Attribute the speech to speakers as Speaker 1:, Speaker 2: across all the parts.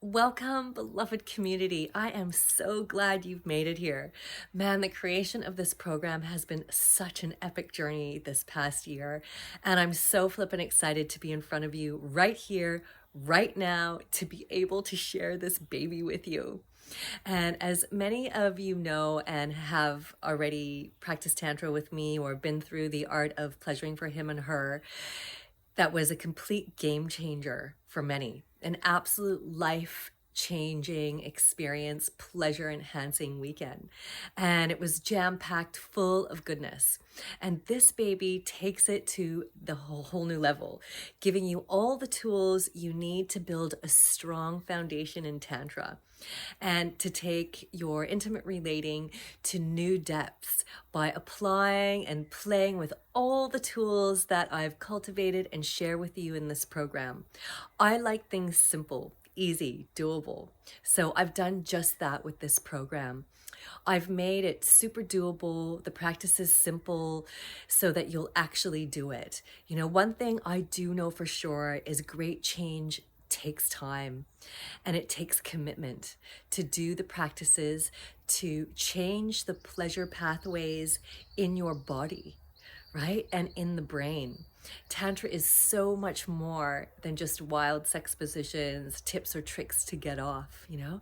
Speaker 1: Welcome, beloved community. I am so glad you've made it here. Man, the creation of this program has been such an epic journey this past year, and I'm so flippin' excited to be in front of you right here, right now, to be able to share this baby with you. And as many of you know and have already practiced Tantra with me or been through the art of pleasuring for him and her, that was a complete game changer for many, an absolute life changing experience, pleasure enhancing weekend. And it was jam packed full of goodness. And this baby takes it to the whole new level, giving you all the tools you need to build a strong foundation in Tantra and to take your intimate relating to new depths by applying and playing with all the tools that I've cultivated and share with you in this program. I like things simple, easy, doable. So I've done just that with this program. I've made it super doable. The practice is simple so that you'll actually do it. You know, one thing I do know for sure is great change takes time and it takes commitment to do the practices to change the pleasure pathways in your body, right? And in the brain. Tantra is so much more than just wild sex positions, tips or tricks to get off, you know?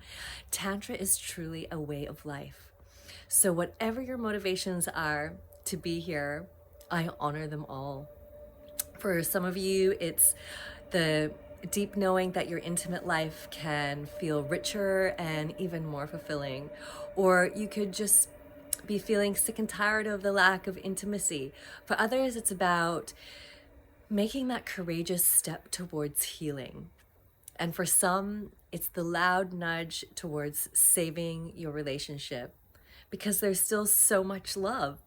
Speaker 1: Tantra is truly a way of life. So whatever your motivations are to be here, I honor them all. For some of you, it's the deep knowing that your intimate life can feel richer and even more fulfilling. Or you could just be feeling sick and tired of the lack of intimacy. For others, it's about making that courageous step towards healing. And for some, it's the loud nudge towards saving your relationship because there's still so much love,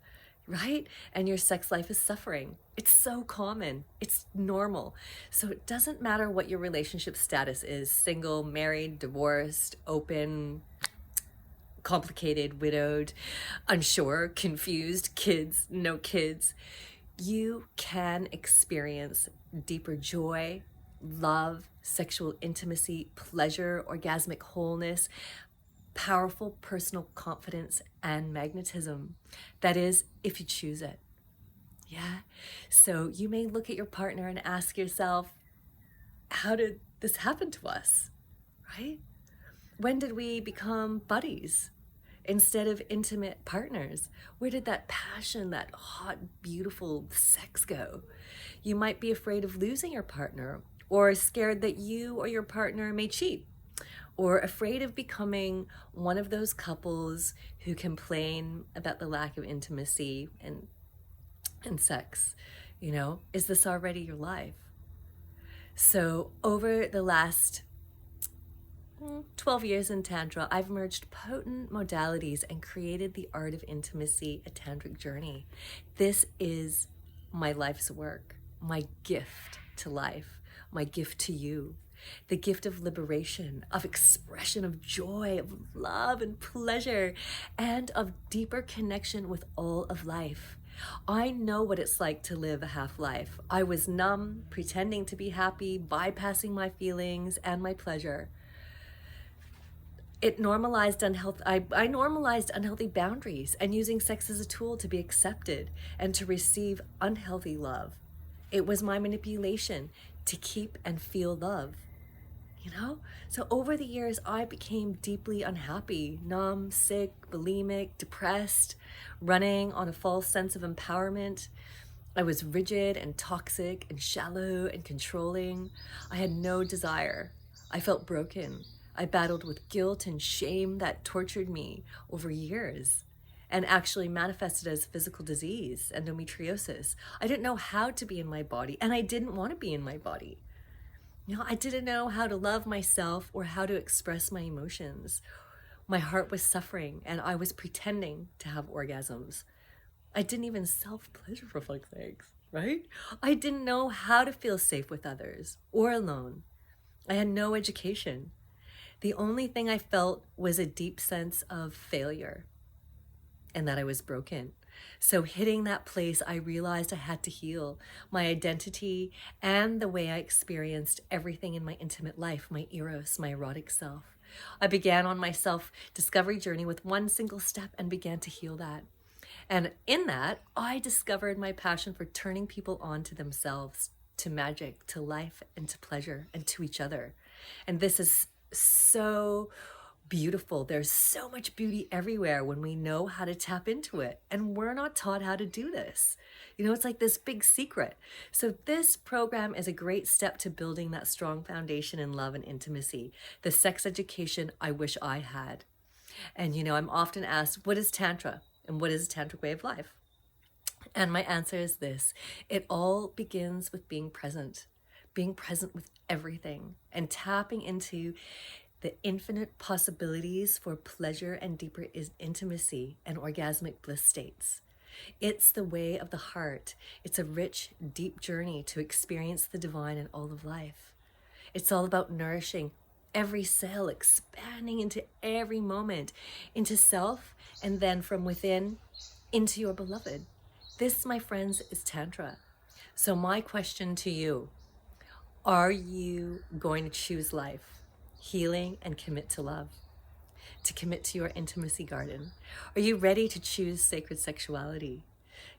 Speaker 1: right? And your sex life is suffering. It's so common. It's normal. So it doesn't matter what your relationship status is, single, married, divorced, open, complicated, widowed, unsure, confused, kids, no kids. You can experience deeper joy, love, sexual intimacy, pleasure, orgasmic wholeness, powerful personal confidence, and magnetism. That is, if you choose it. Yeah. So you may look at your partner and ask yourself, how did this happen to us? Right? When did we become buddies instead of intimate partners? Where did that passion, that hot, beautiful sex go? You might be afraid of losing your partner, or scared that you or your partner may cheat, or afraid of becoming one of those couples who complain about the lack of intimacy and sex. You know, is this already your life? So over the last 12 years in Tantra, I've merged potent modalities and created the art of intimacy, a tantric journey. This is my life's work, my gift to life, my gift to you, the gift of liberation, of expression, of joy, of love and pleasure, and of deeper connection with all of life. I know what it's like to live a half life. I was numb, pretending to be happy, bypassing my feelings and my pleasure. It normalized I normalized unhealthy boundaries and using sex as a tool to be accepted and to receive unhealthy love. It was my manipulation to keep and feel love. You know? So over the years, I became deeply unhappy, numb, sick, bulimic, depressed, running on a false sense of empowerment. I was rigid and toxic and shallow and controlling. I had no desire. I felt broken. I battled with guilt and shame that tortured me over years and actually manifested as physical disease, endometriosis. I didn't know how to be in my body, and I didn't want to be in my body. You know, I didn't know how to love myself or how to express my emotions. My heart was suffering and I was pretending to have orgasms. I didn't even self-pleasure for fuck's sakes, right? I didn't know how to feel safe with others or alone. I had no education. The only thing I felt was a deep sense of failure and that I was broken. So hitting that place, I realized I had to heal my identity and the way I experienced everything in my intimate life, my eros, my erotic self. I began on my self-discovery journey with one single step and began to heal that. And in that, I discovered my passion for turning people on to themselves, to magic, to life, and to pleasure, and to each other. And this is so beautiful. There's so much beauty everywhere when we know how to tap into it. And we're not taught how to do this. You know, it's like this big secret. So this program is a great step to building that strong foundation in love and intimacy, the sex education I wish I had. And, you know, I'm often asked, what is Tantra? And what is a tantric way of life? And my answer is this: it all begins with being present with everything and tapping into the infinite possibilities for pleasure and deeper intimacy and orgasmic bliss states. It's the way of the heart. It's a rich, deep journey to experience the divine in all of life. It's all about nourishing every cell, expanding into every moment, into self, and then from within into your beloved. This, my friends, is Tantra. So my question to you, are you going to choose life, healing, and commit to love? To commit to your intimacy garden? Are you ready to choose sacred sexuality?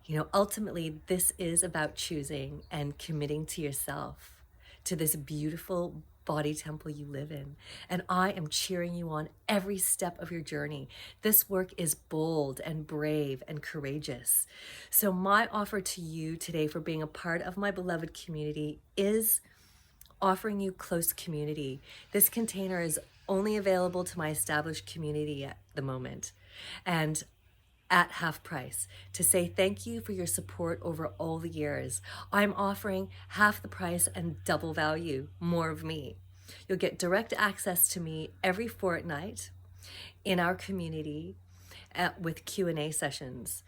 Speaker 1: You know, ultimately, this is about choosing and committing to yourself, to this beautiful body temple you live in. And I am cheering you on every step of your journey. This work is bold and brave and courageous. So my offer to you today for being a part of my beloved community is offering you close community. This container is only available to my established community at the moment, and at half price. To say thank you for your support over all the years, I'm offering half the price and double value, more of me. You'll get direct access to me every fortnight in our community with Q&A sessions.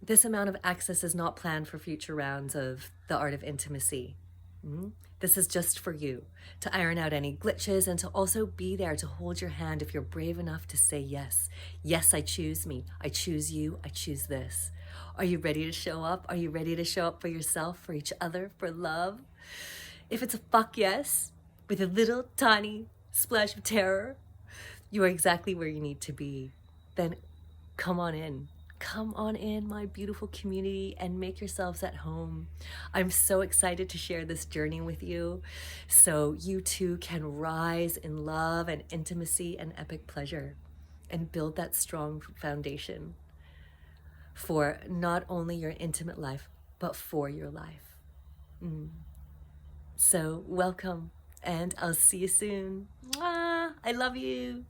Speaker 1: This amount of access is not planned for future rounds of the Art of Intimacy. This is just for you, to iron out any glitches and to also be there to hold your hand if you're brave enough to say yes. Yes, I choose me. I choose you. I choose this. Are you ready to show up? Are you ready to show up for yourself, for each other, for love? If it's a fuck yes, with a little tiny splash of terror, you are exactly where you need to be. Then come on in. Come on in, my beautiful community, and make yourselves at home. I'm so excited to share this journey with you so you too can rise in love and intimacy and epic pleasure and build that strong foundation for not only your intimate life, but for your life. So welcome, and I'll see you soon. Mwah! I love you.